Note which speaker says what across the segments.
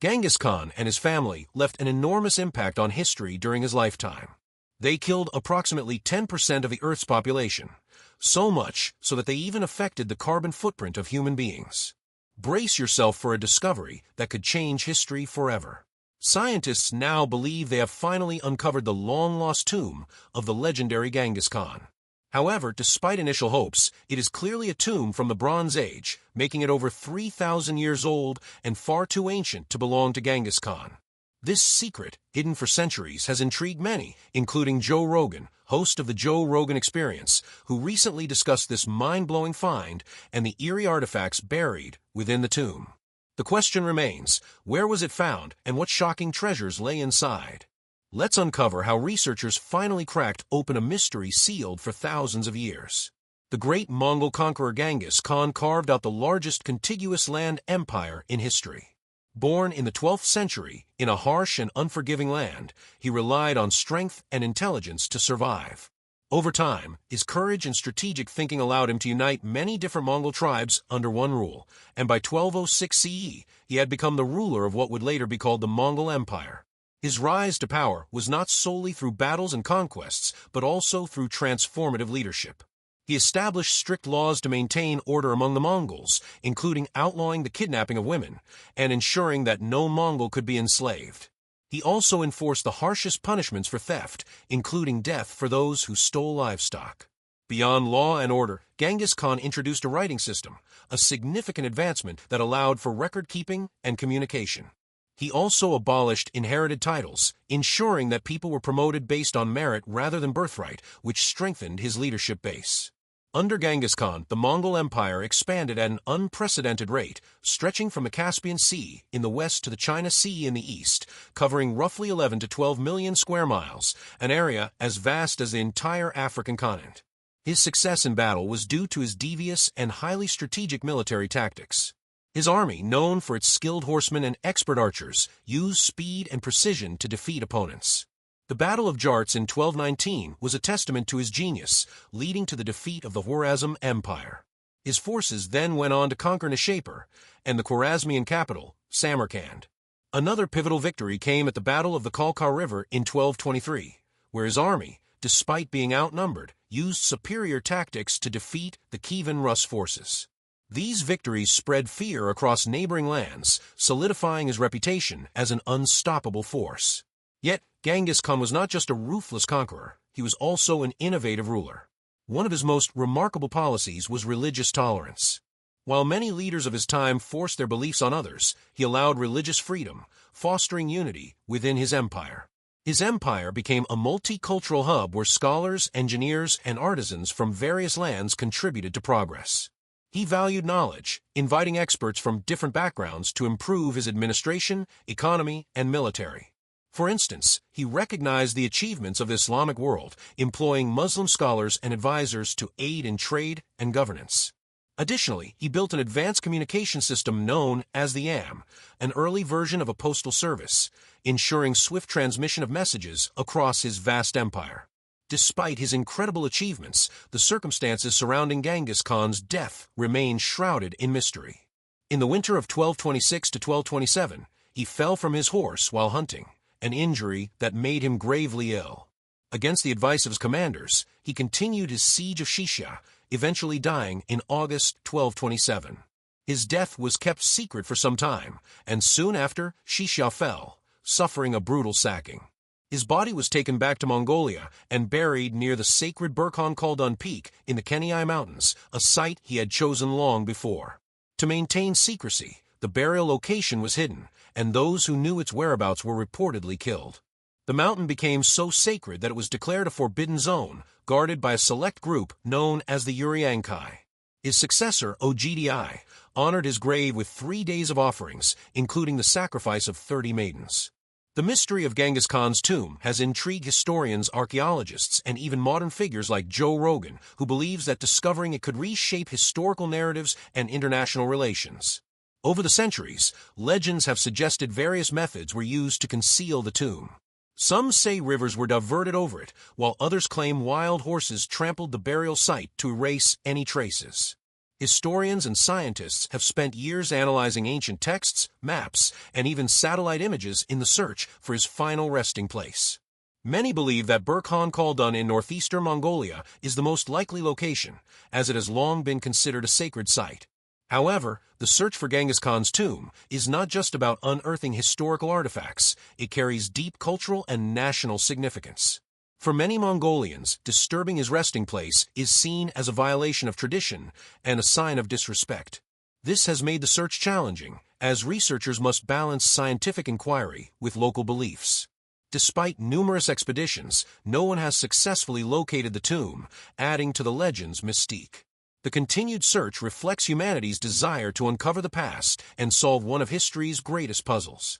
Speaker 1: Genghis Khan and his family left an enormous impact on history during his lifetime. They killed approximately 10% of the Earth's population, so much so that they even affected the carbon footprint of human beings. Brace yourself for a discovery that could change history forever. Scientists now believe they have finally uncovered the long-lost tomb of the legendary Genghis Khan. However, despite initial hopes, it is clearly a tomb from the Bronze Age, making it over 3,000 years old and far too ancient to belong to Genghis Khan. This secret, hidden for centuries, has intrigued many, including Joe Rogan, host of the Joe Rogan Experience, who recently discussed this mind-blowing find and the eerie artifacts buried within the tomb. The question remains, where was it found and what shocking treasures lay inside? Let's uncover how researchers finally cracked open a mystery sealed for thousands of years. The great Mongol conqueror Genghis Khan carved out the largest contiguous land empire in history. Born in the 12th century in a harsh and unforgiving land, he relied on strength and intelligence to survive. Over time, his courage and strategic thinking allowed him to unite many different Mongol tribes under one rule, and by 1206 CE, he had become the ruler of what would later be called the Mongol Empire. His rise to power was not solely through battles and conquests, but also through transformative leadership. He established strict laws to maintain order among the Mongols, including outlawing the kidnapping of women and ensuring that no Mongol could be enslaved. He also enforced the harshest punishments for theft, including death for those who stole livestock. Beyond law and order, Genghis Khan introduced a writing system, a significant advancement that allowed for record-keeping and communication. He also abolished inherited titles, ensuring that people were promoted based on merit rather than birthright, which strengthened his leadership base. Under Genghis Khan, the Mongol Empire expanded at an unprecedented rate, stretching from the Caspian Sea in the west to the China Sea in the east, covering roughly 11 to 12 million square miles, an area as vast as the entire African continent. His success in battle was due to his devious and highly strategic military tactics. His army, known for its skilled horsemen and expert archers, used speed and precision to defeat opponents. The Battle of Jarts in 1219 was a testament to his genius, leading to the defeat of the Khwarezm Empire. His forces then went on to conquer Nishapur and the Khwarezmian capital, Samarkand. Another pivotal victory came at the Battle of the Khalkha River in 1223, where his army, despite being outnumbered, used superior tactics to defeat the Kievan Rus forces. These victories spread fear across neighboring lands, solidifying his reputation as an unstoppable force. Yet, Genghis Khan was not just a ruthless conqueror, he was also an innovative ruler. One of his most remarkable policies was religious tolerance. While many leaders of his time forced their beliefs on others, he allowed religious freedom, fostering unity within his empire. His empire became a multicultural hub where scholars, engineers, and artisans from various lands contributed to progress. He valued knowledge, inviting experts from different backgrounds to improve his administration, economy, and military. For instance, he recognized the achievements of the Islamic world, employing Muslim scholars and advisors to aid in trade and governance. Additionally, he built an advanced communication system known as the AM, an early version of a postal service, ensuring swift transmission of messages across his vast empire. Despite his incredible achievements, the circumstances surrounding Genghis Khan's death remain shrouded in mystery. In the winter of 1226 to 1227, he fell from his horse while hunting, an injury that made him gravely ill. Against the advice of his commanders, he continued his siege of Shisha, eventually dying in August 1227. His death was kept secret for some time, and soon after, Shisha fell, suffering a brutal sacking. His body was taken back to Mongolia and buried near the sacred Burkhan Khaldun Peak in the Kenai Mountains, a site he had chosen long before. To maintain secrecy, the burial location was hidden, and those who knew its whereabouts were reportedly killed. The mountain became so sacred that it was declared a forbidden zone, guarded by a select group known as the Uriankai. His successor, Ogdi, honored his grave with 3 days of offerings, including the sacrifice of 30 maidens. The mystery of Genghis Khan's tomb has intrigued historians, archaeologists, and even modern figures like Joe Rogan, who believes that discovering it could reshape historical narratives and international relations. Over the centuries, legends have suggested various methods were used to conceal the tomb. Some say rivers were diverted over it, while others claim wild horses trampled the burial site to erase any traces. Historians and scientists have spent years analyzing ancient texts, maps, and even satellite images in the search for his final resting place. Many believe that Burkhan Khaldun in northeastern Mongolia is the most likely location, as it has long been considered a sacred site. However, the search for Genghis Khan's tomb is not just about unearthing historical artifacts, it carries deep cultural and national significance. For many Mongolians, disturbing his resting place is seen as a violation of tradition and a sign of disrespect. This has made the search challenging, as researchers must balance scientific inquiry with local beliefs. Despite numerous expeditions, no one has successfully located the tomb, adding to the legend's mystique. The continued search reflects humanity's desire to uncover the past and solve one of history's greatest puzzles.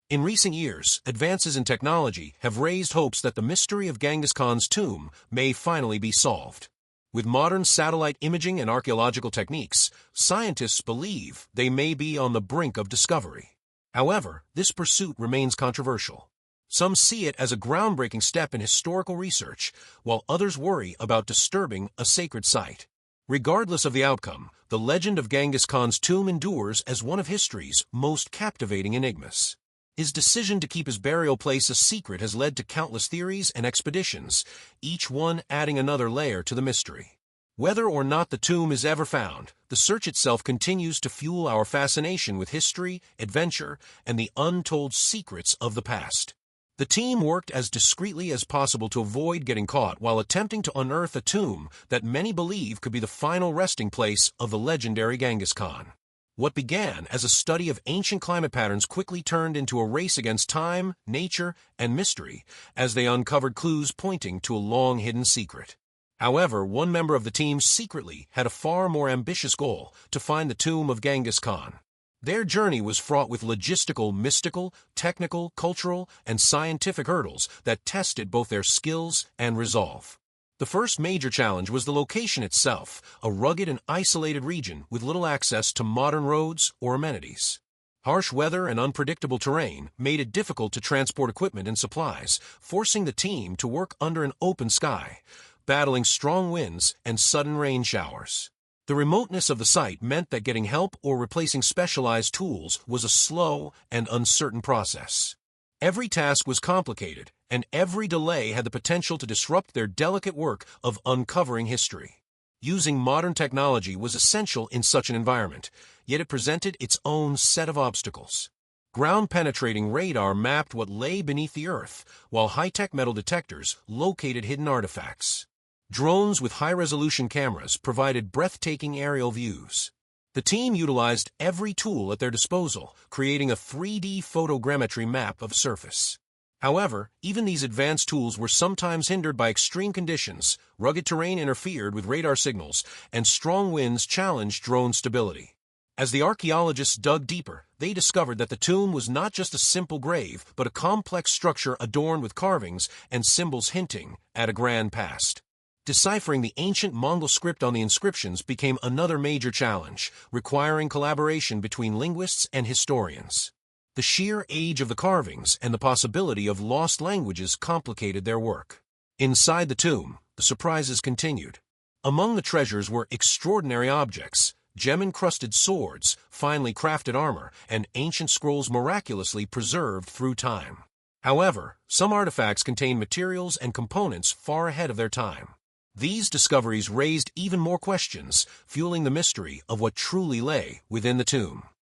Speaker 1: In recent years, advances in technology have raised hopes that the mystery of Genghis Khan's tomb may finally be solved. With modern satellite imaging and archaeological techniques, scientists believe they may be on the brink of discovery. However, this pursuit remains controversial. Some see it as a groundbreaking step in historical research, while others worry about disturbing a sacred site. Regardless of the outcome, the legend of Genghis Khan's tomb endures as one of history's most captivating enigmas. His decision to keep his burial place a secret has led to countless theories and expeditions, each one adding another layer to the mystery. Whether or not the tomb is ever found, the search itself continues to fuel our fascination with history, adventure, and the untold secrets of the past. The team worked as discreetly as possible to avoid getting caught while attempting to unearth a tomb that many believe could be the final resting place of the legendary Genghis Khan. What began as a study of ancient climate patterns quickly turned into a race against time, nature, and mystery as they uncovered clues pointing to a long-hidden secret. However, one member of the team secretly had a far more ambitious goal: to find the tomb of Genghis Khan. Their journey was fraught with logistical, mystical, technical, cultural, and scientific hurdles that tested both their skills and resolve. The first major challenge was the location itself, a rugged and isolated region with little access to modern roads or amenities. Harsh weather and unpredictable terrain made it difficult to transport equipment and supplies, forcing the team to work under an open sky, battling strong winds and sudden rain showers. The remoteness of the site meant that getting help or replacing specialized tools was a slow and uncertain process. Every task was complicated, and every delay had the potential to disrupt their delicate work of uncovering history. Using modern technology was essential in such an environment, yet it presented its own set of obstacles. Ground-penetrating radar mapped what lay beneath the earth, while high-tech metal detectors located hidden artifacts. Drones with high-resolution cameras provided breathtaking aerial views. The team utilized every tool at their disposal, creating a 3D photogrammetry map of the surface. However, even these advanced tools were sometimes hindered by extreme conditions. Rugged terrain interfered with radar signals, and strong winds challenged drone stability. As the archaeologists dug deeper, they discovered that the tomb was not just a simple grave, but a complex structure adorned with carvings and symbols hinting at a grand past. Deciphering the ancient Mongol script on the inscriptions became another major challenge, requiring collaboration between linguists and historians. The sheer age of the carvings and the possibility of lost languages complicated their work. Inside the tomb, the surprises continued. Among the treasures were extraordinary objects: gem-encrusted swords, finely crafted armor, and ancient scrolls miraculously preserved through time. However, some artifacts contained materials and components far ahead of their time. These discoveries raised even more questions, fueling the mystery of what truly lay within the tomb.